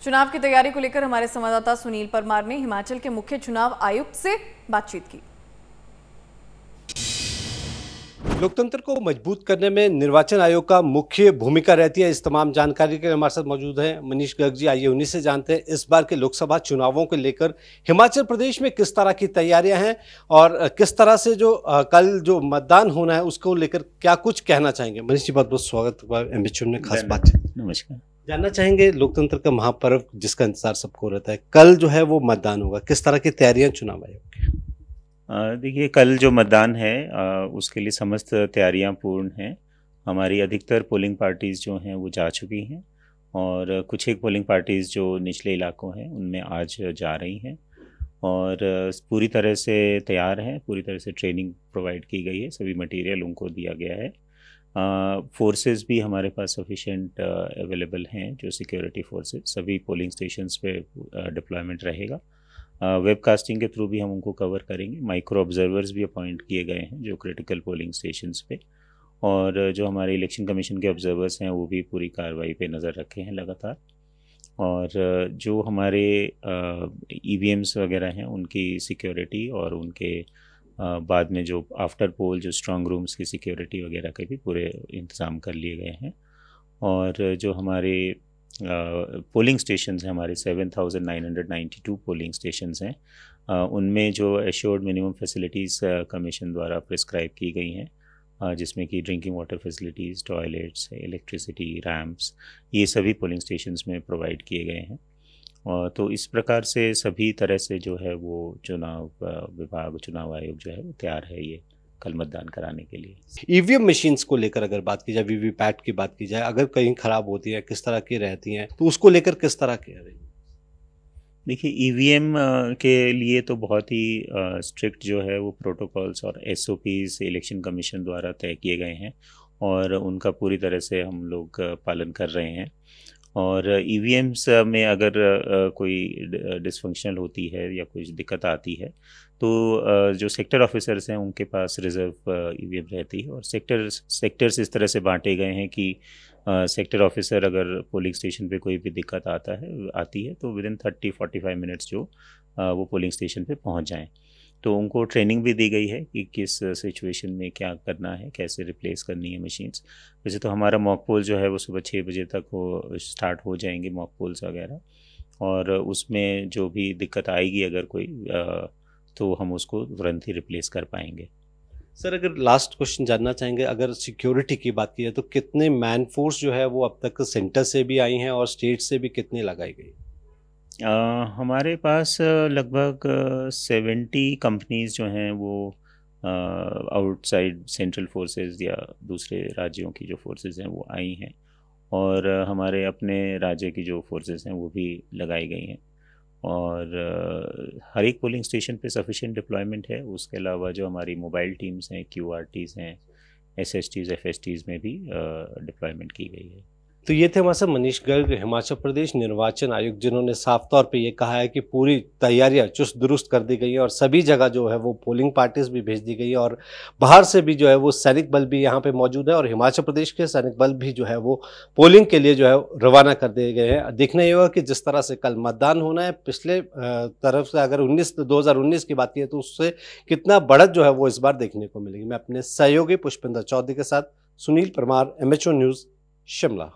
चुनाव की तैयारी को लेकर हमारे संवाददाता सुनील परमार ने हिमाचल के मुख्य चुनाव आयुक्त से बातचीत की। लोकतंत्र को मजबूत करने में निर्वाचन आयोग का मुख्य भूमिका रहती है। इस तमाम जानकारी के लिए हमारे साथ मौजूद हैं मनीष गर्ग जी। आइए उन्हीं से जानते हैं इस बार के लोकसभा चुनावों को लेकर हिमाचल प्रदेश में किस तरह की तैयारियां हैं और किस तरह से जो कल जो मतदान होना है उसको लेकर क्या कुछ कहना चाहेंगे। मनीष जी, बहुत बहुत स्वागत हुआ एमबीसी में खास बातचीत। नमस्कार। जानना चाहेंगे लोकतंत्र का महापर्व जिसका इंतजार सबको रहता है, कल जो है वो मतदान होगा, किस तरह की तैयारियां चुनाव आयोग की? देखिए, कल जो मतदान है उसके लिए समस्त तैयारियां पूर्ण हैं। हमारी अधिकतर पोलिंग पार्टीज़ जो हैं वो जा चुकी हैं और कुछ एक पोलिंग पार्टीज़ जो निचले इलाकों हैं उनमें आज जा रही हैं और पूरी तरह से तैयार हैं। पूरी तरह से ट्रेनिंग प्रोवाइड की गई है, सभी मटेरियल उनको दिया गया है। फोर्सेस भी हमारे पास सफिशिएंट अवेलेबल हैं, जो सिक्योरिटी फोर्सेस सभी पोलिंग स्टेशंस पे डिप्लॉयमेंट रहेगा। वेबकास्टिंग के थ्रू भी हम उनको कवर करेंगे। माइक्रो ऑब्जर्वर्स भी अपॉइंट किए गए हैं जो क्रिटिकल पोलिंग स्टेशंस पे, और जो हमारे इलेक्शन कमीशन के ऑब्जर्वर्स हैं वो भी पूरी कार्रवाई पे नज़र रखे हैं लगातार। और जो हमारे ईवीएम्स वगैरह हैं उनकी सिक्योरिटी और उनके बाद में जो आफ्टर पोल जो स्ट्रांग रूम्स की सिक्योरिटी वगैरह के भी पूरे इंतज़ाम कर लिए गए हैं। और जो हमारे पोलिंग स्टेशंस हैं, हमारे 7,992 पोलिंग स्टेशंस हैं, उनमें जो एश्योर्ड मिनिमम फैसिलिटीज़ कमीशन द्वारा प्रिस्क्राइब की गई हैं, जिसमें कि drinking water facilities, toilets, electricity, ramps, ये सभी पोलिंग स्टेशंस में प्रोवाइड किए गए हैं। और तो इस प्रकार से सभी तरह से जो है वो चुनाव विभाग, चुनाव आयोग जो है वो तैयार है ये कल मतदान कराने के लिए। ईवीएम मशीन्स को लेकर अगर बात की जाए, वीवीपैट की बात की जाए, अगर कहीं खराब होती है, किस तरह की रहती हैं, तो उसको लेकर किस तरह की है? देखिए, ईवीएम के लिए तो बहुत ही स्ट्रिक्ट जो है वो प्रोटोकॉल्स और एसओपीज इलेक्शन कमीशन द्वारा तय किए गए हैं और उनका पूरी तरह से हम लोग पालन कर रहे हैं। और ईवीएम्स में अगर कोई डिसफंक्शनल होती है या कुछ दिक्कत आती है तो जो सेक्टर ऑफिसर्स हैं उनके पास रिज़र्व ईवीएम रहती है। और सेक्टर्स इस तरह से बांटे गए हैं कि सेक्टर ऑफिसर अगर पोलिंग स्टेशन पे कोई भी दिक्कत आती है तो विदिन 30-45 मिनट्स जो वो पोलिंग स्टेशन पे पहुंच जाएं। तो उनको ट्रेनिंग भी दी गई है कि किस सिचुएशन में क्या करना है, कैसे रिप्लेस करनी है मशीन्स। वैसे तो हमारा मॉक पोल जो है वो सुबह 6 बजे तक स्टार्ट हो जाएंगे मॉक पोल्स वगैरह, और उसमें जो भी दिक्कत आएगी अगर कोई तो हम उसको तुरंत ही रिप्लेस कर पाएंगे। सर, अगर लास्ट क्वेश्चन जानना चाहेंगे, अगर सिक्योरिटी की बात की जाए तो कितने मैन फोर्स जो है वो अब तक सेंटर से भी आई हैं और स्टेट से भी कितनी लगाई गई? हमारे पास लगभग 70 कंपनीज जो हैं वो आउटसाइड सेंट्रल फोर्सेस या दूसरे राज्यों की जो फोर्सेस हैं वो आई हैं, और हमारे अपने राज्य की जो फोर्सेस हैं वो भी लगाई गई हैं। और हर एक पोलिंग स्टेशन पे सफिशिएंट डिप्लॉयमेंट है। उसके अलावा जो हमारी मोबाइल टीम्स हैं, क्यूआरटीज़ हैं, एसएसटीज़, एफएसटीज़ में भी डिप्लॉयमेंट की गई है। तो ये थे हमारे साथ मनीष गर्ग, हिमाचल प्रदेश निर्वाचन आयुक्त, जिन्होंने साफ तौर पे ये कहा है कि पूरी तैयारियां चुस्त दुरुस्त कर दी गई हैं और सभी जगह जो है वो पोलिंग पार्टीज भी भेज दी गई है और बाहर से भी जो है वो सैनिक बल भी यहाँ पे मौजूद है और हिमाचल प्रदेश के सैनिक बल भी जो है वो पोलिंग के लिए जो है रवाना कर दिए गए हैं। देखना ये होगा कि जिस तरह से कल मतदान होना है, पिछले तरफ से अगर 2019 की बात की है तो उससे कितना बढ़त जो है वो इस बार देखने को मिलेगी। मैं अपने सहयोगी पुष्पिंदर चौधरी के साथ सुनील परमार, MHO न्यूज़, शिमला।